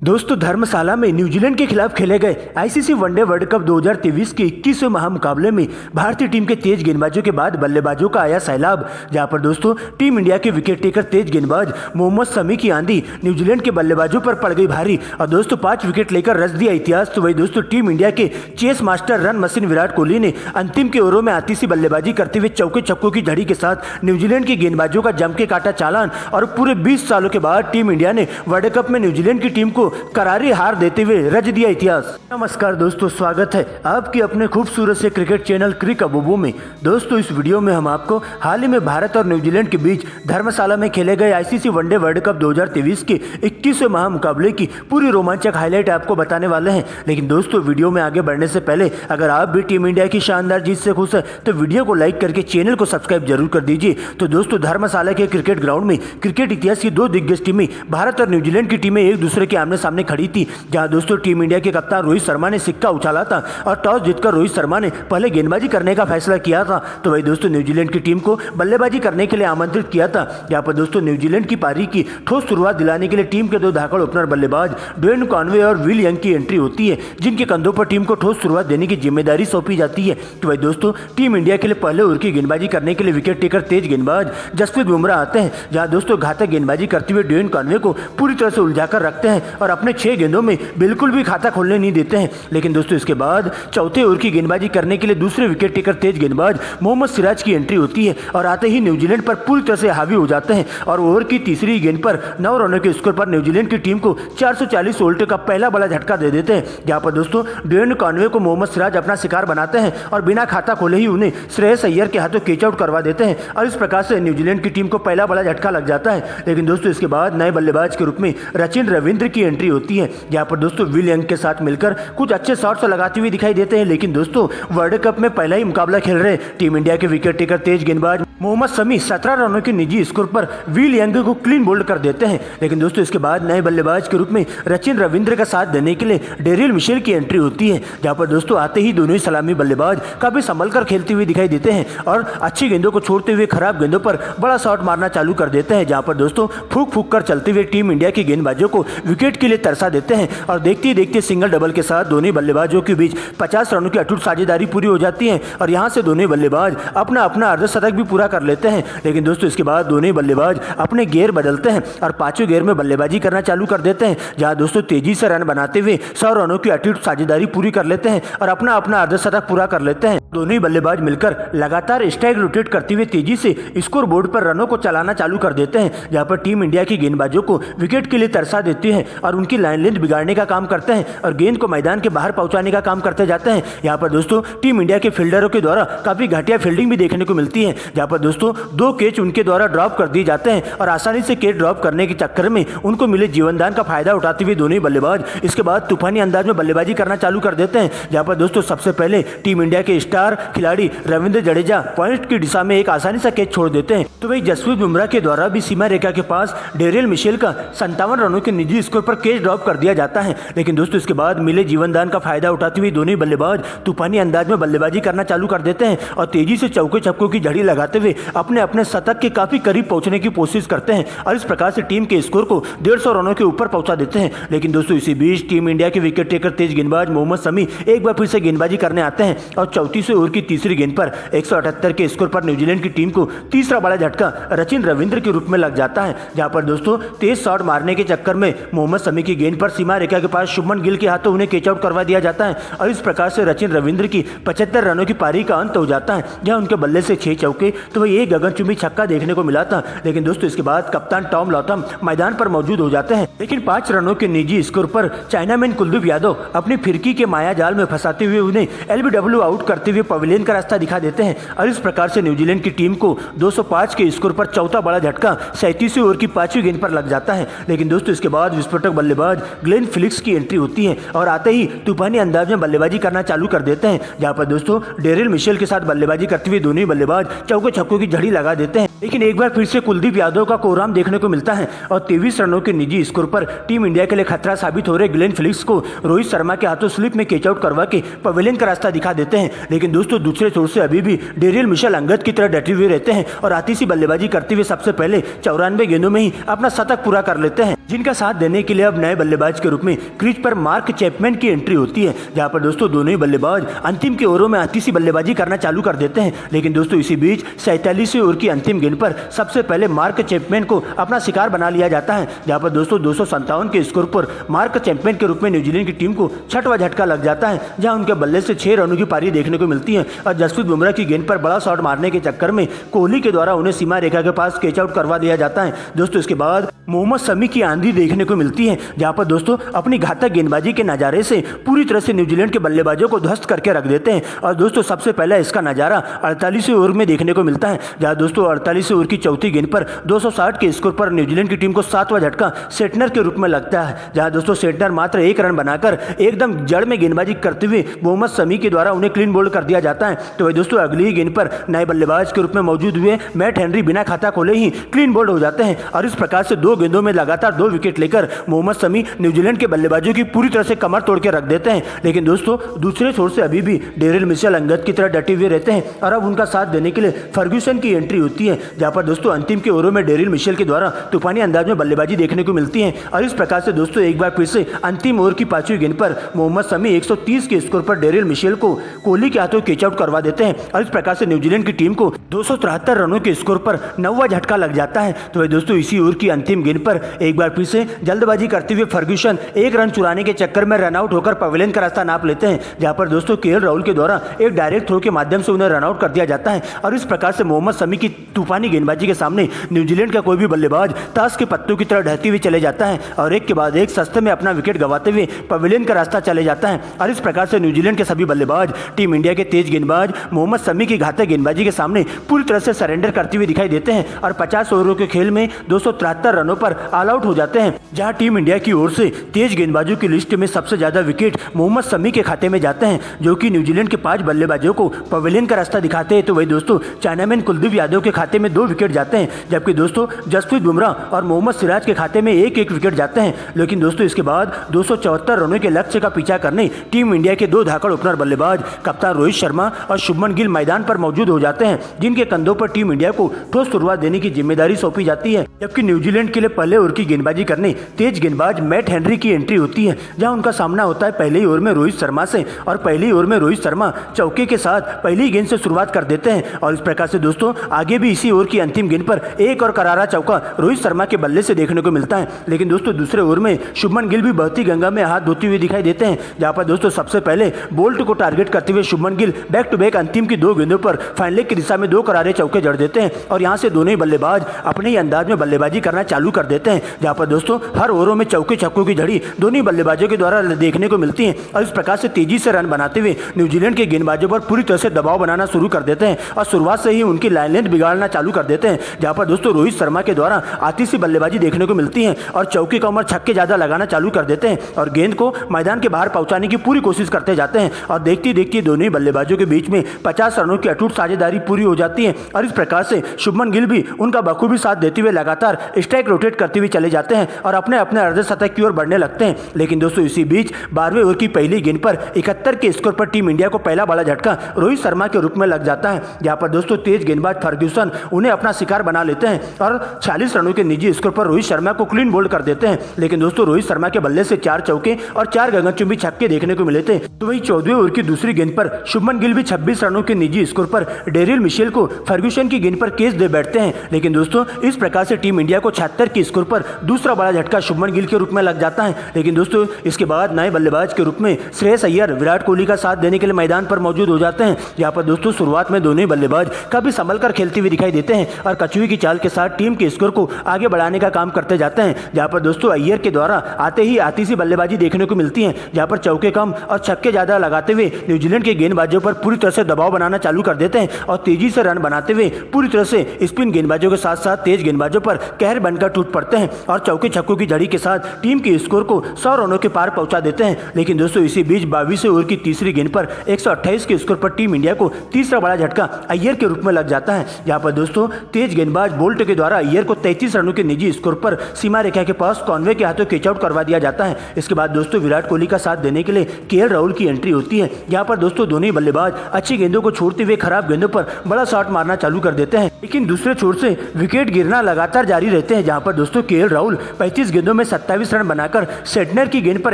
दोस्तों धर्मशाला में न्यूजीलैंड के खिलाफ खेले गए आईसीसी वनडे वर्ल्ड कप 2023 के 21वें महामुकाबले में भारतीय टीम के तेज गेंदबाजों के बाद बल्लेबाजों का आया सैलाब। जहां पर दोस्तों टीम इंडिया के विकेट टेकर तेज गेंदबाज मोहम्मद शमी की आंधी न्यूजीलैंड के बल्लेबाजों पर पड़ गई भारी और दोस्तों 5 विकेट लेकर रच दिया इतिहास। तो वही दोस्तों टीम इंडिया के chase master run machine Virat Kohli ने अंतिम के ओवरों में आती सी बल्लेबाजी करते हुए चौके छक्कों की झड़ी के साथ न्यूजीलैंड के गेंदबाजों का जम के काटा चालान और पूरे 20 सालों के बाद टीम इंडिया ने वर्ल्ड कप में न्यूजीलैंड की टीम को करारी हार देते हुए रच दिया इतिहास। नमस्कार दोस्तों, स्वागत है आपके अपने खूबसूरत से क्रिकेट चैनल क्रिक अबूबू में। दोस्तों इस वीडियो में हम आपको हाल ही में भारत और न्यूजीलैंड के बीच धर्मशाला में खेले गए आईसीसी वनडे वर्ल्ड कप 2023 के 21वें महामुकाबले की पूरी रोमांचक हाईलाइट आपको बताने वाले हैं। लेकिन दोस्तों वीडियो में आगे बढ़ने से पहले अगर आप भी टीम इंडिया की शानदार जीत से खुश है तो वीडियो को लाइक करके चैनल को सब्सक्राइब जरूर कर दीजिए। तो दोस्तों धर्मशाला के क्रिकेट ग्राउंड में क्रिकेट इतिहास की दो दिग्गज टीमें भारत और न्यूजीलैंड की टीमें एक दूसरे के आमने सामने खड़ी थी, जहां दोस्तों टीम इंडिया के कप्तान रोहित शर्मा ने सिक्का उछाला था और टॉस जीतकर रोहित शर्मा ने पहले गेंदबाजी करने का फैसला किया था। तो वही दोस्तों न्यूजीलैंड की टीम को बल्लेबाजी करने के लिए आमंत्रित किया था। यहाँ पर दोस्तों न्यूजीलैंड की पारी की ठोस शुरुआत दिलाने के लिए टीम के दो धाकड़ ओपनर बल्लेबाज ड्वेन कॉनवे और विल यंग की एंट्री होती है, जिनके कंधों पर टीम को ठोस शुरुआत देने की जिम्मेदारी सौंपी जाती है। तो वही दोस्तों टीम इंडिया के लिए पहले ओवर की गेंदबाजी करने के लिए विकेट टेकर तेज गेंदबाज जसप्रीत बुमराह आते हैं, जहां दोस्तों घातक गेंदबाजी करते हुए ड्वेन कॉनवे को पूरी तरह से उलझाकर रखते हैं और अपने 6 गेंदों में बिल्कुल भी खाता खोलने नहीं देते हैं। लेकिन दोस्तों इसके बाद चौथे ओवर की गेंदबाजी करने के लिए दूसरे विकेट टेकर तेज गेंदबाज मोहम्मद सिराज की एंट्री होती है और आते ही न्यूजीलैंड पर पूरी तरह से हावी हो जाते हैं और ओवर की तीसरी गेंद पर 9 रनों के स्कोर पर न्यूजीलैंड की टीम को 440 वोल्ट का पहला बड़ा झटका दे देते हैं। जहां पर दोस्तों ड्वेन कॉनवे को मोहम्मद सिराज अपना शिकार बनाते हैं और बिना खाता खोले ही उन्हें श्रेयस अय्यर के हाथों कैच आउट करवा देते हैं और इस प्रकार से न्यूजीलैंड की टीम को पहला बड़ा झटका लग जाता है। लेकिन दोस्तों इसके बाद नए बल्लेबाज के रूप में रचिन रविंद्र की एंट्री होती है, जहां पर दोस्तों विल यंग के साथ मिलकर कुछ अच्छे शॉट्स लगाते हुए दिखाई देते हैं। लेकिन दोस्तों वर्ल्ड कप में पहला ही मुकाबला खेल रहे टीम इंडिया के विकेट टेकर तेज गेंदबाज मोहम्मद शमी 17 रनों के निजी स्कोर पर विल यंग को क्लीन बोल्ड कर देते हैं। लेकिन दोस्तों इसके बाद नए बल्लेबाज के रूप में रचिन रविंद्र का साथ देने के लिए डेरियल मिशेल की एंट्री होती है, जहां पर दोस्तों आते ही दोनों ही सलामी बल्लेबाज काफी संभल कर खेलते हुए दिखाई देते हैं और अच्छी गेंदों को छोड़ते हुए खराब गेंदों पर बड़ा शॉट मारना चालू कर देते हैं। जहां पर दोस्तों फूक फूक कर चलते हुए टीम इंडिया के गेंदबाजों को विकेट के लिए तरसा देते हैं और देखते ही देखते सिंगल डबल के साथ दोनों बल्लेबाजों के बीच 50 रनों की अटूट साझेदारी पूरी हो जाती है और यहां से दोनों बल्लेबाज अपना अपना अर्धशतक भी पूरा कर लेते हैं। लेकिन दोस्तों इसके बाद दोनों बल्लेबाज अपने गियर बदलते हैं और पांचवें गियर में बल्लेबाजी करना चालू कर देते हैं, जहां दोस्तों तेजी से रन बनाते हुए 100 रनों की अटूट साझेदारी पूरी कर लेते हैं और अपना अपना अर्धशतक पूरा कर लेते हैं। दोनों ही बल्लेबाज मिलकर लगातार स्ट्राइक रोटेट करते हुए तेजी से स्कोर बोर्ड पर रनों को चलाना चालू कर देते हैं, जहां पर टीम इंडिया की गेंदबाजों को विकेट के लिए तरसा देते हैं और उनकी लाइन लेंथ बिगाड़ने का काम करते हैं और गेंद को मैदान के बाहर पहुंचाने का काम करते जाते हैं। यहाँ पर दोस्तों टीम इंडिया के फील्डरों के द्वारा काफी घटिया फील्डिंग भी देखने को मिलती है, जहाँ पर दोस्तों 2 कैच उनके द्वारा ड्रॉप कर दिए जाते हैं और आसानी से कैच ड्रॉप करने के चक्कर में उनको मिले जीवनदान का फायदा उठाते हुए दोनों ही बल्लेबाज इसके बाद तूफानी अंदाज में बल्लेबाजी करना चालू कर देते हैं। जहाँ पर दोस्तों सबसे पहले टीम इंडिया के स्टार खिलाड़ी रविंद्र जडेजा पॉइंट की दिशा में एक आसानी से कैच छोड़ देते हैं। तो वही जसप्रीत बुमराह के द्वारा भी सीमा रेखा के पास डेरियल मिशेल का 57 रनों के निजी स्कोर पर कैच ड्रॉप कर दिया जाता है। लेकिन दोस्तों इसके बाद मिले जीवनदान का फायदा उठाते हुए दोनों बल्लेबाज तूफानी अंदाज में बल्लेबाजी करना चालू कर देते हैं और तेजी से चौके छक्कों की झड़ी लगाते हुए अपने अपने शतक के काफी करीब पहुंचने की कोशिश करते हैं और इस प्रकार से टीम के स्कोर को 150 रनों के ऊपर पहुंचा देते हैं। लेकिन दोस्तों इसी बीच टीम इंडिया के विकेट टेकर तेज गेंदबाज मोहम्मद शमी एक बार फिर से गेंदबाजी करने आते हैं और 34वें ओवर की तीसरी गेंद पर 178 के स्कोर पर न्यूजीलैंड की टीम को तीसरा बड़ा झटका रचिन रविंद्र के रूप में लग जाता है, जहां पर दोस्तों तेज शॉट मारने के चक्कर में मोहम्मद शमी की गेंद पर सीमा रेखा के पास शुभमन गिल के हाथों उन्हें कैच आउट करवा दिया जाता है और इस प्रकार से रचिन रविंद्र की 75 रनों की पारी का अंत हो जाता है, जहां उनके बल्ले से 6 चौके तो वही एक गगनचुंबी छक्का देखने को मिला था। लेकिन दोस्तों इसके बाद कप्तान टॉम लॉथम मैदान पर मौजूद हो जाते हैं, लेकिन 5 रनों के निजी स्कोर पर चाइनामैन कुलदीप यादव अपनी फिरकी के माया जाल में फंसाते हुए उन्हें एलबीडब्ल्यू आउट करते हुए पवेलियन का रास्ता दिखा देते हैं और इस प्रकार से न्यूजीलैंड की टीम को 205 के स्कोर पर चौथा बड़ा झटका 37वें ओवर की 5वीं गेंद पर लग जाता है। लेकिन दोस्तों इसके बाद विस्फोटक बल्लेबाज ग्लेन फिलिप्स की एंट्री होती है और आते ही तूफानी अंदाज में बल्लेबाजी करना चालू कर देते हैं, जहां पर दोस्तों डेरियल मिशेल के साथ बल्लेबाजी करते हुए दोनों बल्लेबाज चौके छक्कों की झड़ी लगा देते हैं। लेकिन एक बार फिर से कुलदीप यादव का कोहराम देखने को मिलता है और 23 रनों के निजी स्कोर पर टीम इंडिया के लिए खतरा साबित हो रहे ग्लेन फिलिप्स को रोहित शर्मा के हाथों स्लिप में कैच आउट करवा के पवेलियन का रास्ता दिखा देते हैं। लेकिन दोस्तों दूसरे छोर से अभी भी डेरियल मिशेल अंगद की तरह डटे हुए रहते हैं और आतिशी बल्लेबाजी करते हुए सबसे पहले 94 गेंदों में ही अपना शतक पूरा कर लेते हैं, जिनका साथ देने के लिए अब नए बल्लेबाज के रूप में क्रीज पर मार्क चैपमैन की एंट्री होती है, जहां पर दोस्तों दोनों ही बल्लेबाज अंतिम के ओवरों में आतिशी बल्लेबाजी करना चालू कर देते हैं। लेकिन दोस्तों इसी बीच 47वें ओवर की अंतिम गेंद पर सबसे पहले मार्क चैपमैन को अपना शिकार बना लिया जाता है, जहां पर दोस्तों 257 के स्कोर पर मार्क चैपमैन के रूप में न्यूजीलैंड की टीम को छठवां झटका लग जाता है, जहां उनके बल्ले से 6 रनों की पारी देखने को मिलती है और जसप्रीत बुमराह की गेंद पर बड़ा शॉट मारने के चक्कर में कोहली के द्वारा उन्हें सीमा रेखा के पास कैच आउट करवा दिया जाता है। दोस्तों इसके बाद मोहम्मद शमी की आंधी देखने को मिलती है, जहां पर दोस्तों अपनी घातक गेंदबाजी के नजारे से पूरी तरह से न्यूजीलैंड के बल्लेबाजों को ध्वस्त करके रख देते हैं। और दोस्तों सबसे पहला इसका नजारा 48वें ओवर में देखने को मिलता है, जहां दोस्तों 48वें ओवर की चौथी गेंद पर 260 के स्कोर पर न्यूजीलैंड की टीम को 7वां झटका सेटनर के रूप में लगता है, जहां दोस्तों सेटनर मात्र 1 रन बनाकर एकदम जड़ में गेंदबाजी करते हुए मोहम्मद शमी के द्वारा उन्हें क्लीन बोल्ड कर दिया जाता है। तो वही दोस्तों अगली ही गेंद पर नए बल्लेबाज के रूप में मौजूद हुए मैट हेनरी बिना खाता खोले ही क्लीन बोल्ड हो जाते हैं और इस प्रकार से 2 गेंदों में लगातार 2 विकेट लेकर मोहम्मद शमी न्यूजीलैंड के बल्लेबाजों की पूरी तरह से कमर तोड़ के रख देते हैं। लेकिन दोस्तों दूसरे छोर से अभी भी डेरियल मिशेल अंगद की तरह डटे हुए रहते हैं और अब उनका साथ देने के लिए फर्ग्यूसन की एंट्री होती है, जहां पर दोस्तों अंतिम के ओवरों में डेरियल मिशेल के द्वारा तूफानी अंदाज में बल्लेबाजी देखने को मिलती है और इस प्रकार से दोस्तों एक बार फिर से अंतिम ओवर की 5वीं गेंद पर मोहम्मद शमी 130 के स्कोर पर डेरियल मिशेल को कोहली के हाथों कैच आउट करवा देते हैं और इस प्रकार से न्यूजीलैंड की टीम को 273 रनों के स्कोर पर 9वां झटका लग जाता है। तो वही दोस्तों इसी ओवर की अंतिम गेंद पर एक बार फिर से जल्दबाजी करते हुए फर्ग्यूसन 1 रन चुराने के चक्कर में रनआउट होकर पवेलियन का रास्ता नाप लेते हैं, जहां पर दोस्तों केएल राहुल के द्वारा एक डायरेक्ट थ्रो के माध्यम से उन्हें रनआउट कर दिया जाता है और इस प्रकार से मोहम्मद शमी की तूफानी गेंदबाजी के सामने न्यूजीलैंड का कोई भी बल्लेबाज ताश के पत्तों की तरह ढहते हुए चले जाता है और एक के बाद एक सस्ते में अपना विकेट गंवाते हुए पवेलियन का रास्ता चले जाता है और इस प्रकार से न्यूजीलैंड के सभी बल्लेबाज टीम इंडिया के तेज गेंदबाज मोहम्मद शमी की घातक गेंदबाजी के सामने पूरी तरह से सरेंडर करते हुए दिखाई देते हैं और 50 ओवरों के खेल में 273 रनों पर ऑल आउट हो जाते हैं, जहां टीम इंडिया की ओर से तेज गेंदबाजों की लिस्ट में सबसे ज्यादा विकेट मोहम्मद शमी के खाते में जाते हैं, जो कि न्यूजीलैंड के 5 बल्लेबाजों को पवेलियन का रास्ता दिखाते हैं। तो वही दोस्तों चाइनामैन कुलदीप यादव के खाते में 2 विकेट जाते हैं, जबकि दोस्तों जसप्रीत बुमराह और मोहम्मद सिराज के खाते में 1-1 विकेट जाते हैं। लेकिन दोस्तों इसके बाद 274 रनों के लक्ष्य का पीछा करने टीम इंडिया के 2 धाकड़ ओपनर बल्लेबाज कप्तान रोहित शर्मा और शुभमन गिल मैदान पर मौजूद हो जाते हैं, जिनके कंधों पर टीम इंडिया को ठोस शुरुआत देने की जिम्मेदारी सौंपी जाती है। जबकि न्यूजीलैंड के लिए पहले ओवर की गेंदबाजी करने तेज गेंदबाज मैट हेनरी की एंट्री होती है, जहां उनका सामना होता है पहले ओवर में रोहित शर्मा से और पहली ओवर में रोहित शर्मा चौके के साथ पहली गेंद से शुरुआत कर देते हैं और इस प्रकार से दोस्तों आगे भी इसी ओवर की अंतिम गेंद पर एक और करारा चौका रोहित शर्मा के बल्ले से देखने को मिलता है। लेकिन दोस्तों दूसरे ओवर में शुभमन गिल भी बहती गंगा में हाथ धोते हुए दिखाई देते हैं, जहां पर दोस्तों सबसे पहले बोल्ट को टारगेट करते हुए Shubman Gill back to back अंतिम की 2 गेंदों पर फाइन लेग की दिशा में 2 करारे चौके जड़ देते हैं और यहां से दोनों ही बल्लेबाज अपने ही अंदाज में बल्लेबाजी करना चालू कर देते हैं, जहां पर दोस्तों हर ओवरों में चौके छक्कों की झड़ी दोनों ही बल्लेबाजों के द्वारा देखने को मिलती है और इस प्रकार से तेजी से रन बनाते हुए न्यूजीलैंड के गेंदबाजों पर पूरी तरह से दबाव बनाना शुरू कर देते हैं और शुरुआत से ही उनकी लाइन लेंथ बिगाड़ना चालू कर देते हैं, जहां पर दोस्तों रोहित शर्मा के द्वारा आतिशी बल्लेबाजी देखने को मिलती है और चौके का उम्र छक्के ज्यादा लगाना चालू कर देते हैं और गेंद को मैदान के बाहर पहुंचाने की पूरी कोशिश करते जाते हैं और देखती देखती दोनों ही बल्लेबाजों के बीच में 50 रनों की अटूट साझेदारी पूरी हो जाती है और इस प्रकार से शुभमन गिल भी उनका बखूबी साथ देते हुए लगातार स्ट्राइक रोटेट करते हुए चले जाते हैं और अपने अपने अर्धशतक की ओर बढ़ने लगते हैं। लेकिन दोस्तों इसी बीच 12वें ओवर की पहली गेंद पर 71 के स्कोर पर टीम इंडिया को पहला बड़ा झटका रोहित शर्मा के रूप में लग जाता है, जहां पर दोस्तों तेज गेंदबाज फर्ग्यूसन उन्हें अपना शिकार बना लेते हैं और 46 रनों के निजी स्कोर पर रोहित शर्मा को क्लीन बोल्ड कर देते हैं। लेकिन दोस्तों रोहित शर्मा के बल्ले से 4 चौके और 4 गगनचुंबी छक्के देखने को मिले थे। तो वही 14वें ओवर की दूसरी गेंद पर शुभमन गिल भी 26 रनों के निजी स्कोर पर डेरियल मिशेल को फर्ग्यूसन की गेंद पर कैच दे बैठते हैं। लेकिन दोस्तों इस प्रकार से टीम इंडिया को 76 के स्कोर पर दूसरा बड़ा झटका शुभमन गिल के रूप में लग जाता है। लेकिन दोस्तों इसके बाद नए बल्लेबाज के रूप में श्रेयस अय्यर विराट कोहली का साथ देने के लिए मैदान पर मौजूद हो जाते हैं, जहां पर दोस्तों शुरुआत में दोनों ही बल्लेबाज काफी संभल कर खेलते हुए दिखाई देते हैं और कछुए की चाल के साथ टीम के स्कोर को आगे बढ़ाने का काम करते जाते हैं, जहां पर दोस्तों अय्यर के द्वारा आते ही आतिशी बल्लेबाजी देखने को मिलती है, जहां पर चौके कम और छक्के ज्यादा लगाते हुए न्यूजीलैंड के गेंदबाजों पर पूरी तरह से दबाव बनाना चालू कर देते हैं और तेजी से रन बनाते हुए पूरी तरह से स्पिन गेंदबाजों के साथ साथ तेज गेंदबाजों पर कहर बनकर टूट पड़ते हैं और चौके छक्कों की झड़ी के साथ टीम के स्कोर को 100 रनों के पार पहुंचा देते हैं। लेकिन दोस्तों इसी बीच 22वें ओवर की तीसरी गेंद पर 128 के स्कोर पर टीम इंडिया को तीसरा बड़ा झटका अय्यर के रूप में लग जाता है, जहां पर दोस्तों दोस्तों तेज गेंदबाज बोल्ट के द्वारा अय्यर को 33 रनों के निजी स्कोर पर सीमा रेखा के पास कॉनवे के हाथों कैच आउट करवा दिया जाता है। इसके बाद दोस्तों विराट कोहली का साथ देने के लिए केएल राहुल की एंट्री होती है। यहाँ पर दोस्तों दोनों ही बल्लेबाज अच्छी गेंदों को छोड़ते हुए खराब गेंदों पर बड़ा शॉट मारना चालू कर देते हैं, लेकिन दूसरे छोर से विकेट गिरना लगातार जारी रहते हैं। जहां पर दोस्तों केएल राहुल 35 गेंदों में 27 रन बनाकर सेटनर की गेंद पर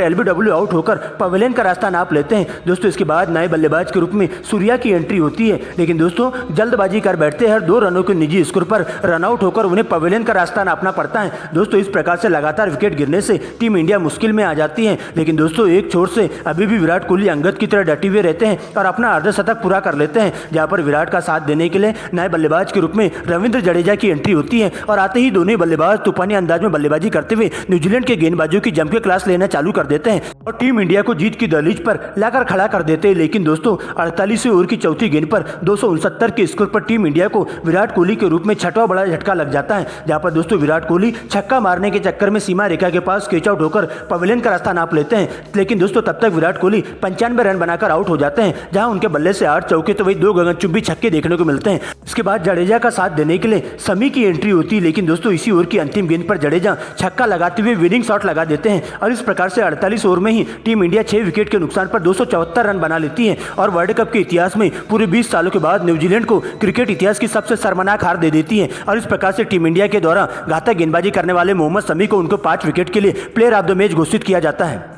एलबीडब्ल्यू आउट होकर पवेलियन का रास्ता नाप लेते हैं। दोस्तों इसके बाद नए बल्लेबाज के रूप में सूर्या की एंट्री होती है, लेकिन दोस्तों जल्दबाजी कर बैठते हैं। 2 रनों के निजी स्कोर पर रन आउट होकर उन्हें पवेलियन का रास्ता नापना पड़ता है। दोस्तों इस प्रकार से लगातार विकेट गिरने से टीम इंडिया मुश्किल में आ जाती है, लेकिन दोस्तों एक छोर से अभी भी विराट कोहली अंगद की तरह डटे हुए रहते हैं और अपना अर्धशतक पूरा कर लेते हैं। जहां पर विराट का साथ देने के लिए नए बल्लेबाज के रूप में रविंद्र जडेजा की एंट्री होती है और आते ही दोनों बल्लेबाज तूफानी अंदाज में बल्लेबाजी करते हुए न्यूजीलैंड के गेंदबाजों की जमकर क्लास लेना चालू कर देते हैं और टीम इंडिया को जीत की दहलीज पर लाकर खड़ा कर देते हैं। लेकिन दोस्तों 48वें ओवर की चौथी गेंद पर 269 के स्कोर पर टीम इंडिया को विराट कोहली के रूप में छठवां बड़ा झटका लग जाता है। जहां पर दोस्तों विराट कोहली छक्का मारने के चक्कर में सीमा रेखा के पास कैच आउट होकर पवेलियन का रास्ता नाप लेते हैं, लेकिन दोस्तों तब तक विराट कोहली 95 रन बनाकर आउट हो जाते हैं। जहां उनके बल्ले से 8 चौके तो वही 2 गगनचुंबी छक्के देखने को मिलते हैं। इसके बाद जडेजा का साथ देने के लिए समी की एंट्री होती है, लेकिन दोस्तों इसी ओवर की अंतिम गेंद पर जडेजा छक्का लगाते हुए विनिंग शॉट लगा देते हैं और इस प्रकार से 48 ओवर में ही टीम इंडिया 6 विकेट के नुकसान पर 274 रन बना लेती है और वर्ल्ड कप के इतिहास में पूरे 20 सालों के बाद न्यूजीलैंड को क्रिकेट इतिहास की सबसे शर्मनाक हार दे देती है। और इस प्रकार से टीम इंडिया के द्वारा घातक गेंदबाजी करने वाले मोहम्मद शमी को उनको 5 विकेट के लिए प्लेयर ऑफ द मैच घोषित किया जाता है।